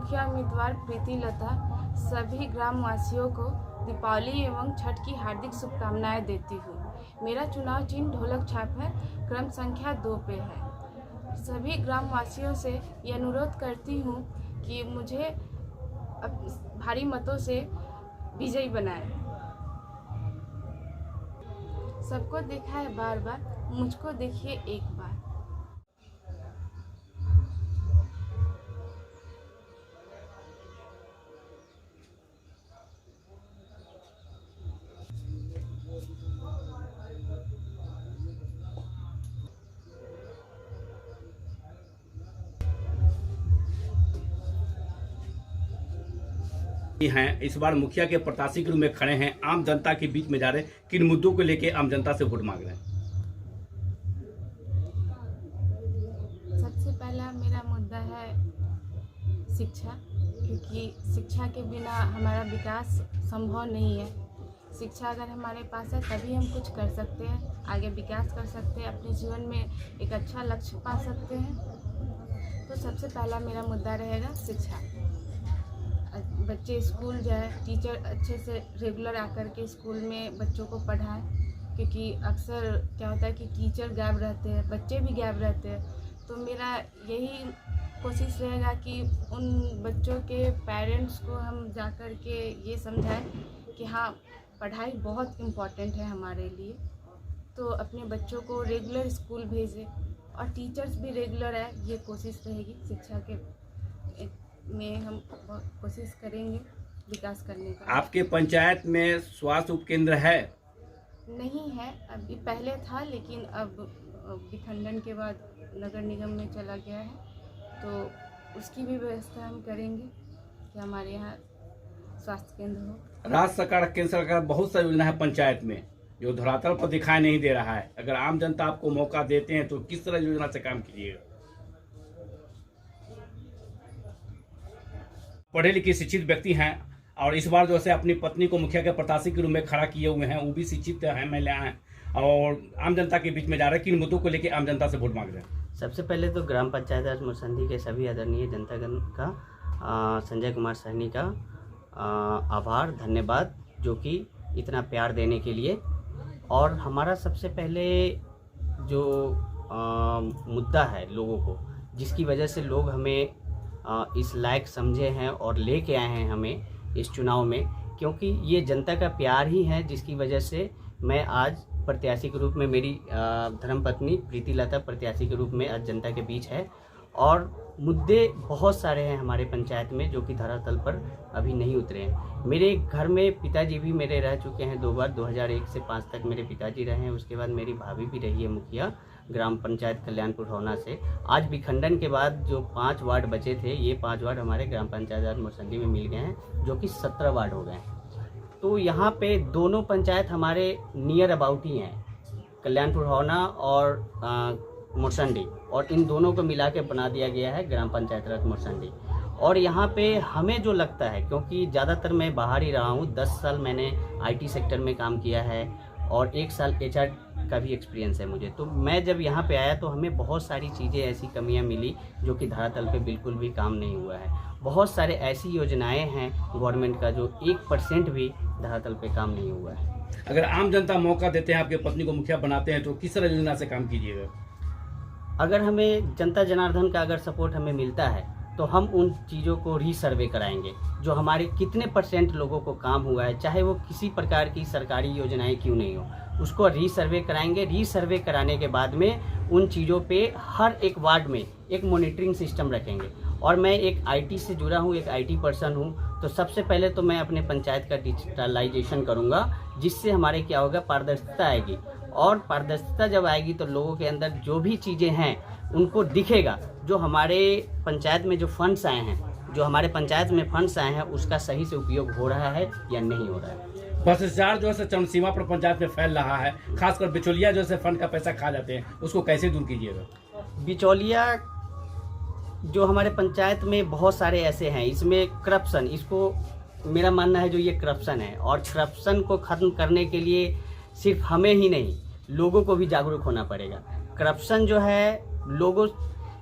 मुखिया उम्मीदवार प्रीति लता सभी ग्रामवासियों को दीपावली एवं छठ की हार्दिक शुभकामनाएं देती हूँ। मेरा चुनाव चिन्ह ढोलक छाप है, क्रम संख्या 2 पे है। सभी ग्रामवासियों से ये अनुरोध करती हूँ कि मुझे भारी मतों से विजयी बनाए। सबको देखा है बार बार, मुझको देखिए एक बार। हैं इस बार मुखिया के प्रत्याशी के रूप में खड़े हैं, आम जनता के बीच में जा रहे, किन मुद्दों को लेके आम जनता से वोट मांग रहे हैं? सबसे पहला मेरा मुद्दा है शिक्षा, क्योंकि शिक्षा के बिना हमारा विकास संभव नहीं है। शिक्षा अगर हमारे पास है तभी हम कुछ कर सकते हैं, आगे विकास कर सकते हैं, अपने जीवन में एक अच्छा लक्ष्य पा सकते हैं। तो सबसे पहला मेरा मुद्दा रहेगा शिक्षा। बच्चे स्कूल जाए, टीचर अच्छे से रेगुलर आकर के स्कूल में बच्चों को पढ़ाएं, क्योंकि अक्सर क्या होता है कि टीचर गायब रहते हैं, बच्चे भी गायब रहते हैं। तो मेरा यही कोशिश रहेगा कि उन बच्चों के पेरेंट्स को हम जाकर के ये समझाएं कि हाँ, पढ़ाई बहुत इम्पॉर्टेंट है हमारे लिए। तो अपने बच्चों को रेगुलर स्कूल भेजें और टीचर्स भी रेगुलर है, ये कोशिश रहेगी। शिक्षा के में हम कोशिश करेंगे विकास करने का। आपके पंचायत में स्वास्थ्य उपकेंद्र है? नहीं है, अभी पहले था, लेकिन अब विखंडन के बाद नगर निगम में चला गया है, तो उसकी भी व्यवस्था हम करेंगे कि हमारे यहाँ स्वास्थ्य केंद्र हो। राज्य सरकार, केंद्र सरकार बहुत सा योजना है पंचायत में जो धरातल पर दिखाई नहीं दे रहा है। अगर आम जनता आपको मौका देते हैं तो किस तरह योजना से काम कीजिएगा? पढ़े लिखे शिक्षित व्यक्ति हैं और इस बार जो है अपनी पत्नी को मुखिया के प्रत्याशी के रूप में खड़ा किए हुए हैं, वो भी शिक्षित हैं, महिला हैं और आम जनता के बीच में जा रहे हैं। किन मुद्दों को लेकर आम जनता से वोट मांग रहे हैं? सबसे पहले तो ग्राम पंचायत राज मोरसंडी के सभी आदरणीय जनतागण का संजय कुमार सहनी का आभार, धन्यवाद, जो कि इतना प्यार देने के लिए। और हमारा सबसे पहले जो मुद्दा है लोगों को, जिसकी वजह से लोग हमें इस लायक समझे हैं और लेके आए हैं हमें इस चुनाव में, क्योंकि ये जनता का प्यार ही है जिसकी वजह से मैं आज प्रत्याशी के रूप में, मेरी धर्मपत्नी प्रीति लता प्रत्याशी के रूप में आज जनता के बीच है। और मुद्दे बहुत सारे हैं हमारे पंचायत में जो कि धरातल पर अभी नहीं उतरे हैं। मेरे घर में पिताजी भी मेरे रह चुके हैं 2 बार, 2001 से 5 तक मेरे पिताजी रहे हैं। उसके बाद मेरी भाभी भी रही है मुखिया ग्राम पंचायत कल्याणपुर होना से। आज विखंडन के बाद जो 5 वार्ड बचे थे, ये 5 वार्ड हमारे ग्राम पंचायत मोरसंडी में मिल गए हैं, जो कि 17 वार्ड हो गए हैं। तो यहाँ पे दोनों पंचायत हमारे नियर अबाउट ही हैं, कल्याणपुर होना और मोरसंडी, और इन दोनों को मिला के बना दिया गया है ग्राम पंचायत राज मोरसंडी। और यहाँ पे हमें जो लगता है, क्योंकि ज़्यादातर मैं बाहर ही रहा हूँ, 10 साल मैंने IT सेक्टर में काम किया है और 1 साल HR का भी एक्सपीरियंस है मुझे। तो मैं जब यहाँ पे आया तो हमें बहुत सारी चीज़ें ऐसी कमियाँ मिली जो कि धरातल पे बिल्कुल भी काम नहीं हुआ है। बहुत सारे ऐसी योजनाएं हैं गवर्नमेंट का जो 1% भी धरातल पे काम नहीं हुआ है। अगर आम जनता मौका देते हैं, आपके पत्नी को मुखिया बनाते हैं, तो किस तरह योजना से काम कीजिएगा? अगर हमें जनता जनार्दन का अगर सपोर्ट हमें मिलता है तो हम उन चीज़ों को रीसर्वे कराएंगे, जो हमारे कितने % लोगों को काम हुआ है, चाहे वो किसी प्रकार की सरकारी योजनाएं क्यों नहीं हो, उसको रीसर्वे कराएंगे। रीसर्वे कराने के बाद में उन चीज़ों पे हर एक वार्ड में एक मॉनिटरिंग सिस्टम रखेंगे। और मैं एक IT से जुड़ा हूँ, एक IT पर्सन हूँ, तो सबसे पहले तो मैं अपने पंचायत का डिजिटलाइजेशन करूँगा, जिससे हमारे क्या होगा, पारदर्शिता आएगी। और पारदर्शिता जब आएगी तो लोगों के अंदर जो भी चीज़ें हैं उनको दिखेगा, जो हमारे पंचायत में जो फंड्स आए हैं, जो हमारे पंचायत में फंड्स आए हैं, उसका सही से उपयोग हो रहा है या नहीं हो रहा है। भ्रष्टाचार जो है चरम सीमा पर पंचायत में फैल रहा है, खासकर बिचौलिया जो है फंड का पैसा खा जाते हैं, उसको कैसे दूर कीजिएगा? बिचौलिया जो हमारे पंचायत में बहुत सारे ऐसे हैं, इसमें करप्शन, इसको मेरा मानना है जो ये करप्शन है, और करप्शन को ख़त्म करने के लिए सिर्फ हमें ही नहीं, लोगों को भी जागरूक होना पड़ेगा। करप्शन जो है, लोगों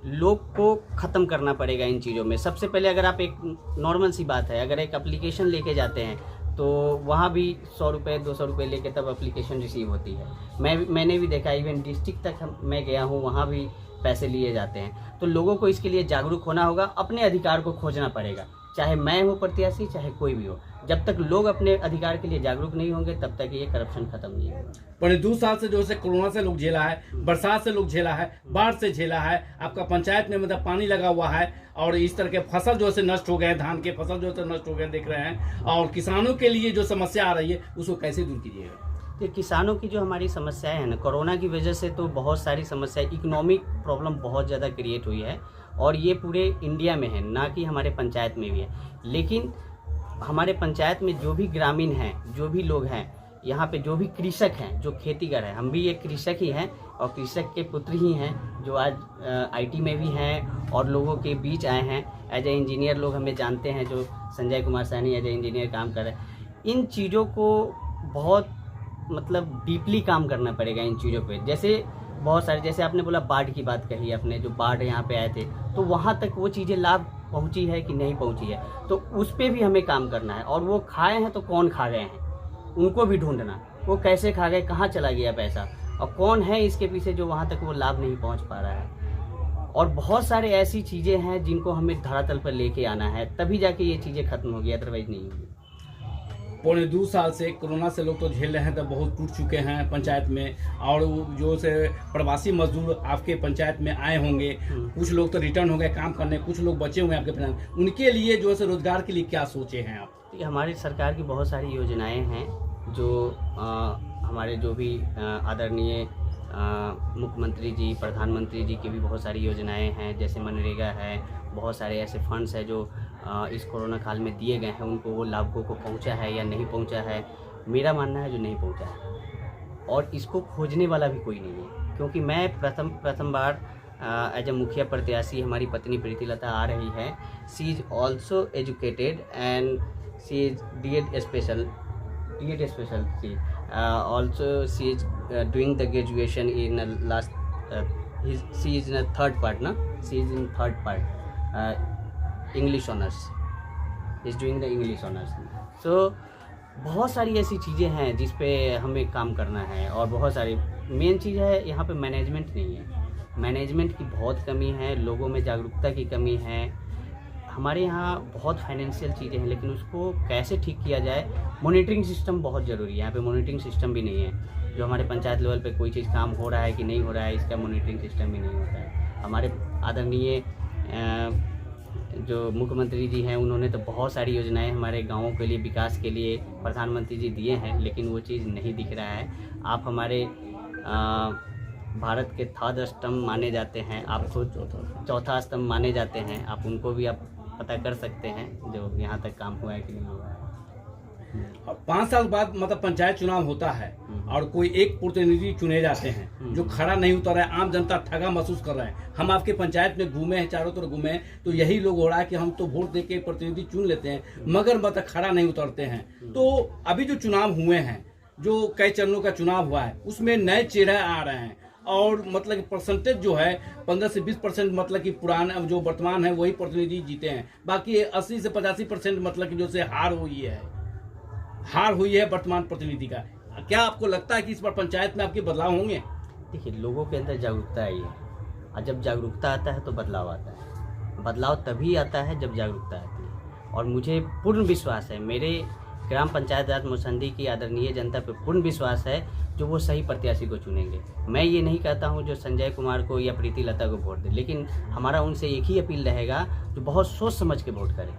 लोग को ख़त्म करना पड़ेगा इन चीज़ों में। सबसे पहले अगर आप एक नॉर्मल सी बात है, अगर एक एप्लीकेशन लेके जाते हैं तो वहाँ भी 100 रुपये 200 रुपये लेके तब एप्लीकेशन रिसीव होती है। मैंने भी देखा, इवन डिस्ट्रिक्ट तक मैं गया हूँ, वहाँ भी पैसे लिए जाते हैं। तो लोगों को इसके लिए जागरूक होना होगा, अपने अधिकार को खोजना पड़ेगा, चाहे मैं हूँ प्रत्याशी चाहे कोई भी हो। जब तक लोग अपने अधिकार के लिए जागरूक नहीं होंगे तब तक ये करप्शन खत्म नहीं होगा। पर 2 साल से जो है कोरोना से लोग झेला है, बरसात से लोग झेला है, बाढ़ से झेला है, आपका पंचायत में मतलब पानी लगा हुआ है और इस तरह के फसल जो है नष्ट हो गए, धान के फसल जो है नष्ट हो गए देख रहे हैं, और किसानों के लिए जो समस्या आ रही है उसको कैसे दूर कीजिएगा? ये किसानों की जो हमारी समस्याएं हैं ना, कोरोना की वजह से तो बहुत सारी समस्या, इकोनॉमिक प्रॉब्लम बहुत ज़्यादा क्रिएट हुई है और ये पूरे इंडिया में है, ना कि हमारे पंचायत में भी है। लेकिन हमारे पंचायत में जो भी ग्रामीण हैं, जो भी लोग हैं, यहाँ पे जो भी कृषक हैं, जो खेतीगर हैं, हम भी एक कृषक ही हैं और कृषक के पुत्र ही हैं जो आज आईटी में भी हैं और लोगों के बीच आए हैं। एज ए इंजीनियर लोग हमें जानते हैं, जो Sanjay Kumar Saini as a engineer काम कर रहे हैं। इन चीज़ों को बहुत मतलब डीपली काम करना पड़ेगा इन चीज़ों पे। जैसे बहुत सारे, जैसे आपने बोला बाढ़ की बात कही आपने, जो बाढ़ यहाँ पे आए थे तो वहाँ तक वो चीज़ें लाभ पहुँची है कि नहीं पहुँची है, तो उस पर भी हमें काम करना है। और वो खाए हैं तो कौन खा गए हैं उनको भी ढूंढना, वो कैसे खा गए, कहाँ चला गया पैसा और कौन है इसके पीछे जो वहाँ तक वो लाभ नहीं पहुँच पा रहा है। और बहुत सारे ऐसी चीज़ें हैं जिनको हमें धरातल पर लेके आना है, तभी जाके ये चीज़ें खत्म होगी, अदरवाइज नहीं होगी। 2.25 साल से कोरोना से लोग तो झेल रहे हैं, तो बहुत टूट चुके हैं पंचायत में, और जो से प्रवासी मजदूर आपके पंचायत में आए होंगे, कुछ लोग तो रिटर्न हो गए काम करने, कुछ लोग बचे हुए हैं आपके पंचायत, उनके लिए जो है रोजगार के लिए क्या सोचे हैं आप? हमारी सरकार की बहुत सारी योजनाएं हैं जो हमारे जो भी आदरणीय मुख्यमंत्री जी, प्रधानमंत्री जी की भी बहुत सारी योजनाएं हैं, जैसे मनरेगा है, बहुत सारे ऐसे फंड्स हैं जो इस कोरोना काल में दिए गए हैं, उनको वो लाभुकों को पहुंचा है या नहीं पहुंचा है। मेरा मानना है जो नहीं पहुंचा है, और इसको खोजने वाला भी कोई नहीं है, क्योंकि मैं प्रथम बार एज ए मुखिया प्रत्याशी, हमारी पत्नी प्रीति लता आ रही है। She is also educated and she is DED special she also she is doing the graduation in last she is in a third part na, she is in third part English honors, is doing the English honors। so बहुत सारी ऐसी चीज़ें हैं जिस पे हमें काम करना है, और बहुत सारी मेन चीज़ है यहाँ पे मैनेजमेंट नहीं है, मैनेजमेंट की बहुत कमी है, लोगों में जागरूकता की कमी है। हमारे यहाँ बहुत फाइनेंशियल चीज़ें हैं, लेकिन उसको कैसे ठीक किया जाए, मॉनिटरिंग सिस्टम बहुत ज़रूरी है। यहाँ पे मॉनिटरिंग सिस्टम भी नहीं है, जो हमारे पंचायत लेवल पे कोई चीज़ काम हो रहा है कि नहीं हो रहा है, इसका मॉनिटरिंग सिस्टम भी नहीं होता है। हमारे आदरणीय जो मुख्यमंत्री जी हैं, उन्होंने तो बहुत सारी योजनाएं हमारे गाँवों के लिए, विकास के लिए प्रधानमंत्री जी दिए हैं, लेकिन वो चीज़ नहीं दिख रहा है। आप हमारे भारत के थर्ड स्तंभ माने जाते हैं, आपको चौथा स्तंभ माने जाते हैं, आप उनको भी आप पता कर सकते हैं जो यहाँ तक काम हुआ है कि नहीं हुआ है। 5 साल बाद मतलब पंचायत चुनाव होता है और कोई एक प्रतिनिधि चुने जाते हैं जो खड़ा नहीं उतर रहा है, आम जनता ठगा महसूस कर रहे हैं। हम आपके पंचायत में घूमे हैं, चारों तरफ घूमे हैं, तो यही लोग हो रहा है कि हम तो वोट दे के प्रतिनिधि चुन लेते हैं, मगर मतलब खड़ा नहीं उतरते हैं। तो अभी जो चुनाव हुए हैं, जो कई चरणों का चुनाव हुआ है, उसमें नए चेहरे आ रहे हैं, और मतलब कि परसेंटेज जो है 15 से 20% मतलब कि पुराना जो वर्तमान है वही प्रतिनिधि जीते हैं, बाकी 80 से 85% मतलब कि जो से हार हुई है वर्तमान प्रतिनिधि का। क्या आपको लगता है कि इस बार पंचायत में आपके बदलाव होंगे? देखिए, लोगों के अंदर जागरूकता आई है, और जब जागरूकता आता है तो बदलाव आता है। बदलाव तभी आता है जब जागरूकता आती है, और मुझे पूर्ण विश्वास है, मेरे ग्राम पंचायत राज मोरसंडी की आदरणीय जनता पे पूर्ण विश्वास है जो वो सही प्रत्याशी को चुनेंगे। मैं ये नहीं कहता हूँ जो संजय कुमार को या प्रीति लता को वोट दे, लेकिन हमारा उनसे एक ही अपील रहेगा जो बहुत सोच समझ के वोट करें,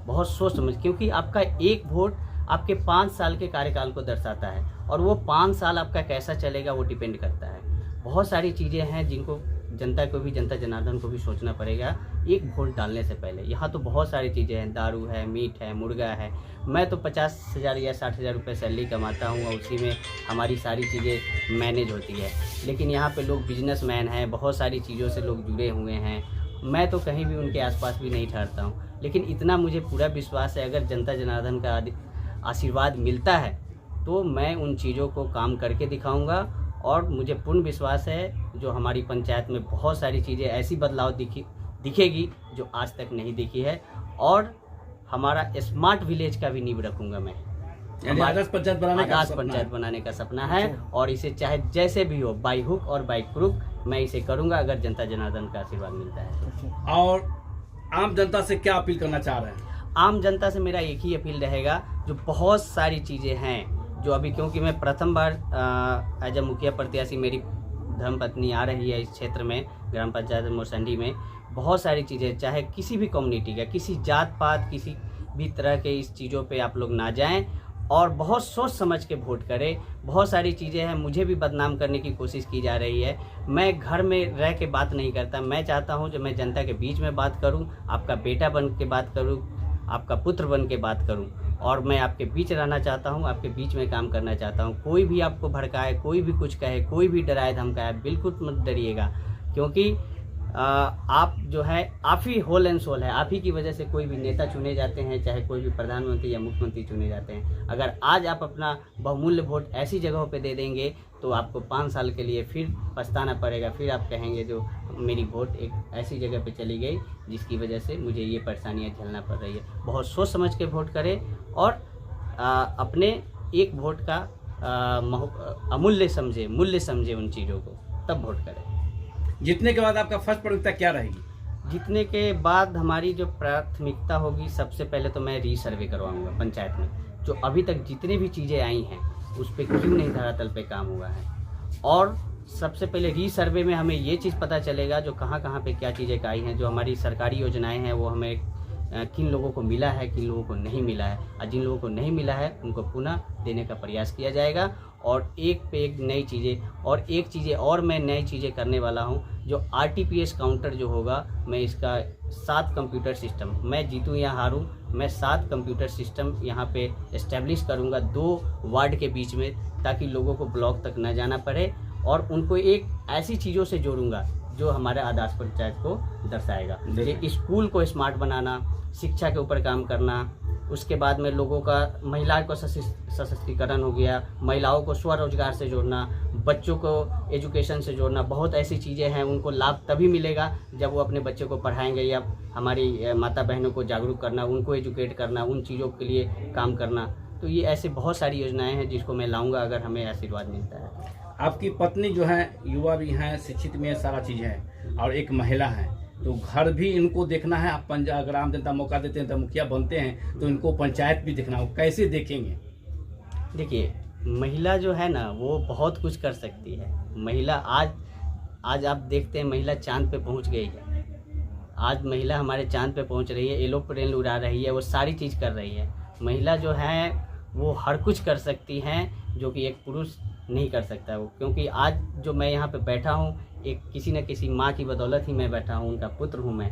बहुत सोच समझ, क्योंकि आपका एक वोट आपके 5 साल के कार्यकाल को दर्शाता है, और वो 5 साल आपका कैसा चलेगा वो डिपेंड करता है। बहुत सारी चीज़ें हैं जिनको जनता को भी, जनता जनार्दन को भी सोचना पड़ेगा एक वोट डालने से पहले। यहाँ तो बहुत सारी चीज़ें हैं, दारू है, मीट है, मुर्गा है। मैं तो 50,000 या 60,000 रुपये सैलरी कमाता हूँ और उसी में हमारी सारी चीज़ें मैनेज होती है। लेकिन यहाँ पे लोग बिजनेसमैन हैं, बहुत सारी चीज़ों से लोग जुड़े हुए हैं। मैं तो कहीं भी उनके आसपास भी नहीं ठहरता हूँ, लेकिन इतना मुझे पूरा विश्वास है, अगर जनता जनार्दन का आशीर्वाद मिलता है तो मैं उन चीज़ों को काम करके दिखाऊँगा, और मुझे पूर्ण विश्वास है जो हमारी पंचायत में बहुत सारी चीज़ें ऐसी बदलाव दिखेगी जो आज तक नहीं दिखी है। और हमारा स्मार्ट विलेज का भी नींव रखूँगा मैं। यानी आदर्श पंचायत बनाने का आदर्श सपना पंचायत है। बनाने का सपना है, और इसे चाहे जैसे भी हो, बाई हुक और बाई क्रुक, मैं इसे करूँगा अगर जनता जनार्दन का आशीर्वाद मिलता है। और आम जनता से क्या अपील करना चाह रहे हैं? आम जनता से मेरा एक ही अपील रहेगा, जो बहुत सारी चीज़ें हैं जो अभी, क्योंकि मैं प्रथम बार एज अ मुखिया प्रत्याशी, मेरी धर्मपत्नी आ रही है इस क्षेत्र में, ग्राम पंचायत मोरसंडी में, बहुत सारी चीज़ें, चाहे किसी भी कम्युनिटी का, किसी जात पात, किसी भी तरह के इस चीज़ों पे आप लोग ना जाएं और बहुत सोच समझ के वोट करें। बहुत सारी चीज़ें हैं, मुझे भी बदनाम करने की कोशिश की जा रही है। मैं घर में रह के बात नहीं करता, मैं चाहता हूं जो मैं जनता के बीच में बात करूं, आपका बेटा बन के बात करूं, आपका पुत्र बन के बात करूं, और मैं आपके बीच रहना चाहता हूं, आपके बीच में काम करना चाहता हूं। कोई भी आपको भड़काए, कोई भी कुछ कहे, कोई भी डराए धमकाए, बिल्कुल मत डरिएगा, क्योंकि आप जो है, आप ही होल एंड सोल है। आप ही की वजह से कोई भी नेता चुने जाते हैं, चाहे कोई भी प्रधानमंत्री या मुख्यमंत्री चुने जाते हैं। अगर आज आप अपना बहुमूल्य वोट ऐसी जगहों पे दे देंगे तो आपको 5 साल के लिए फिर पछताना पड़ेगा। फिर आप कहेंगे जो मेरी वोट एक ऐसी जगह पे चली गई जिसकी वजह से मुझे ये परेशानियाँ झेलना पड़ रही है। बहुत सोच समझ के वोट करें और अपने एक वोट का अमूल्य समझे, मूल्य समझे उन चीज़ों को, तब वोट करें। जीतने के बाद आपका फर्स्ट प्राथमिकता क्या रहेगी? जीतने के बाद हमारी जो प्राथमिकता होगी, सबसे पहले तो मैं रीसर्वे करवाऊंगा पंचायत में, जो अभी तक जितनी भी चीज़ें आई हैं उस पर क्यों नहीं धरातल पे काम हुआ है। और सबसे पहले रीसर्वे में हमें ये चीज़ पता चलेगा जो कहाँ पे क्या चीज़ें आई हैं, जो हमारी सरकारी योजनाएं हैं वो हमें किन लोगों को मिला है, किन लोगों को नहीं मिला है, और जिन लोगों को नहीं मिला है उनको पुनः देने का प्रयास किया जाएगा। और एक पे एक नई चीज़ें, और एक चीज़ें और मैं नई चीज़ें करने वाला हूँ, जो RTPS काउंटर जो होगा, मैं इसका 7 कंप्यूटर सिस्टम, मैं जीतूँ या हारूँ, मैं 7 कंप्यूटर सिस्टम यहाँ पे इस्टेब्लिश करूँगा 2 वार्ड के बीच में, ताकि लोगों को ब्लॉक तक न जाना पड़े, और उनको एक ऐसी चीज़ों से जोड़ूंगा जो हमारे आदर्श पंचायत को दर्शाएगा। जैसे स्कूल को स्मार्ट बनाना, शिक्षा के ऊपर काम करना, उसके बाद में लोगों का, महिलाओं को सशक्तिकरण हो गया, महिलाओं को स्वरोजगार से जोड़ना, बच्चों को एजुकेशन से जोड़ना, बहुत ऐसी चीज़ें हैं। उनको लाभ तभी मिलेगा जब वो अपने बच्चे को पढ़ाएंगे, या हमारी माता बहनों को जागरूक करना, उनको एजुकेट करना, उन चीज़ों के लिए काम करना। तो ये ऐसे बहुत सारी योजनाएं हैं जिसको मैं लाऊंगा अगर हमें आशीर्वाद मिलता है। आपकी पत्नी जो है युवा भी हैं, शिक्षित भी हैं, सारा चीज़ है, और एक महिला है, तो घर भी इनको देखना है। आप अगर आम जनता मौका देते हैं तो मुखिया बनते हैं तो इनको पंचायत भी देखना हो, कैसे देखेंगे? देखिए, महिला जो है ना वो बहुत कुछ कर सकती है। महिला आज आप देखते हैं महिला चांद पे पहुंच गई है। आज महिला हमारे चांद पे पहुंच रही है, एरोप्लेन उड़ा रही है, वो सारी चीज़ कर रही है। महिला जो है वो हर कुछ कर सकती हैं जो कि एक पुरुष नहीं कर सकता वो, क्योंकि आज जो मैं यहाँ पे बैठा हूँ, एक किसी न किसी माँ की बदौलत ही मैं बैठा हूँ, उनका पुत्र हूँ मैं,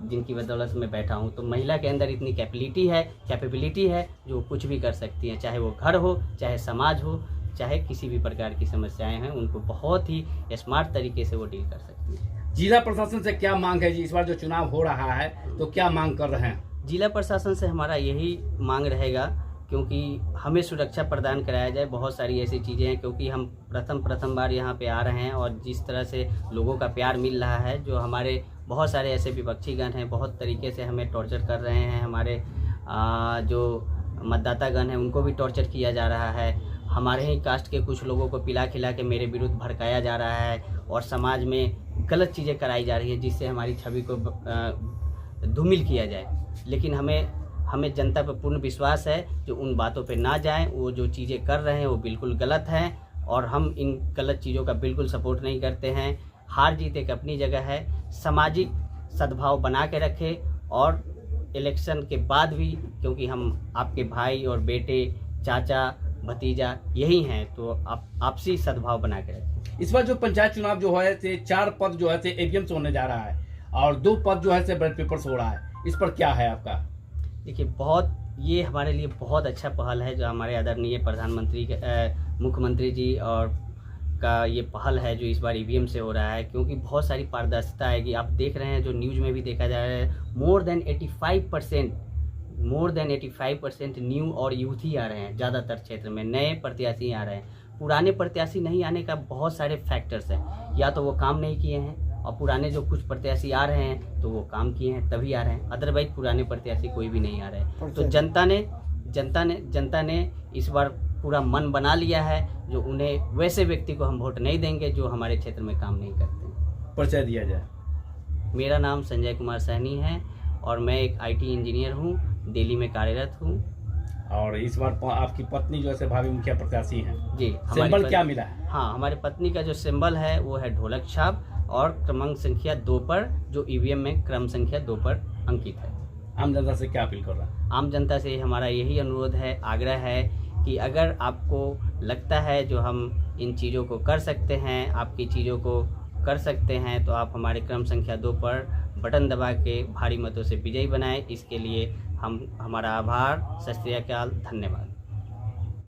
जिनकी बदौलत मैं बैठा हूँ। तो महिला के अंदर इतनी कैपेबिलिटी है जो कुछ भी कर सकती है, चाहे वो घर हो, चाहे समाज हो, चाहे किसी भी प्रकार की समस्याएं हैं, उनको बहुत ही स्मार्ट तरीके से वो डील कर सकती है। जिला प्रशासन से क्या मांग है जी? इस बार जो चुनाव हो रहा है तो क्या मांग कर रहे हैं? जिला प्रशासन से हमारा यही मांग रहेगा, क्योंकि हमें सुरक्षा प्रदान कराया जाए। बहुत सारी ऐसी चीज़ें हैं, क्योंकि हम प्रथम बार यहाँ पे आ रहे हैं, और जिस तरह से लोगों का प्यार मिल रहा है, जो हमारे बहुत सारे ऐसे विपक्षीगण हैं, बहुत तरीके से हमें टॉर्चर कर रहे हैं। हमारे जो मतदातागण हैं उनको भी टॉर्चर किया जा रहा है। हमारे ही कास्ट के कुछ लोगों को पिला खिला के मेरे विरुद्ध भड़काया जा रहा है, और समाज में गलत चीज़ें कराई जा रही है जिससे हमारी छवि को धूमिल किया जाए। लेकिन हमें जनता पर पूर्ण विश्वास है जो उन बातों पे ना जाएं। वो जो चीज़ें कर रहे हैं वो बिल्कुल गलत हैं, और हम इन गलत चीज़ों का बिल्कुल सपोर्ट नहीं करते हैं। हार जीत एक अपनी जगह है, सामाजिक सद्भाव बना के रखें, और इलेक्शन के बाद भी, क्योंकि हम आपके भाई और बेटे, चाचा, भतीजा यही हैं, तो आप आपसी सद्भाव बना के रखें। इस बार जो पंचायत चुनाव जो है 4 पद जो है ईवीएम से होने जा रहा है, और 2 पद जो है बैलेट पेपर से हो रहा है, इस पर क्या है आपका? देखिए, ये हमारे लिए बहुत अच्छा पहल है जो हमारे आदरणीय प्रधानमंत्री मुख्यमंत्री जी और का ये पहल है जो इस बार ईवीएम से हो रहा है, क्योंकि बहुत सारी पारदर्शिता आएगी। आप देख रहे हैं, जो न्यूज़ में भी देखा जा रहा है, मोर देन 85% न्यू और यूथ ही आ रहे हैं। ज़्यादातर क्षेत्र में नए प्रत्याशी आ रहे हैं। पुराने प्रत्याशी नहीं आने का बहुत सारे फैक्टर्स हैं। या तो वो काम नहीं किए हैं, और पुराने जो कुछ प्रत्याशी आ रहे हैं तो वो काम किए हैं तभी आ रहे हैं, अदरवाइज पुराने प्रत्याशी कोई भी नहीं आ रहे हैं। तो जनता ने इस बार पूरा मन बना लिया है, जो उन्हें वैसे व्यक्ति को हम वोट नहीं देंगे जो हमारे क्षेत्र में काम नहीं करते। परिचय दिया जाए। मेरा नाम संजय कुमार सहनी है और मैं एक आईटी इंजीनियर हूँ, दिल्ली में कार्यरत हूँ। और इस बार आपकी पत्नी जो है भावी मुखिया प्रत्याशी हैं जी, सिंबल क्या मिला है? हाँ, हमारी पत्नी का जो सिंबल है वो है ढोलक छाप और क्रमांक संख्या 2 पर, जो ईवीएम में क्रम संख्या 2 पर अंकित है। आम जनता से क्या अपील कर रहा है? आम जनता से हमारा यही अनुरोध है, आग्रह है कि अगर आपको लगता है जो हम इन चीज़ों को कर सकते हैं, आपकी चीज़ों को कर सकते हैं, तो आप हमारे क्रम संख्या 2 पर बटन दबा के भारी मतों से विजयी बनाएं। इसके लिए हमारा आभार, सत श्री अकाल, धन्यवाद।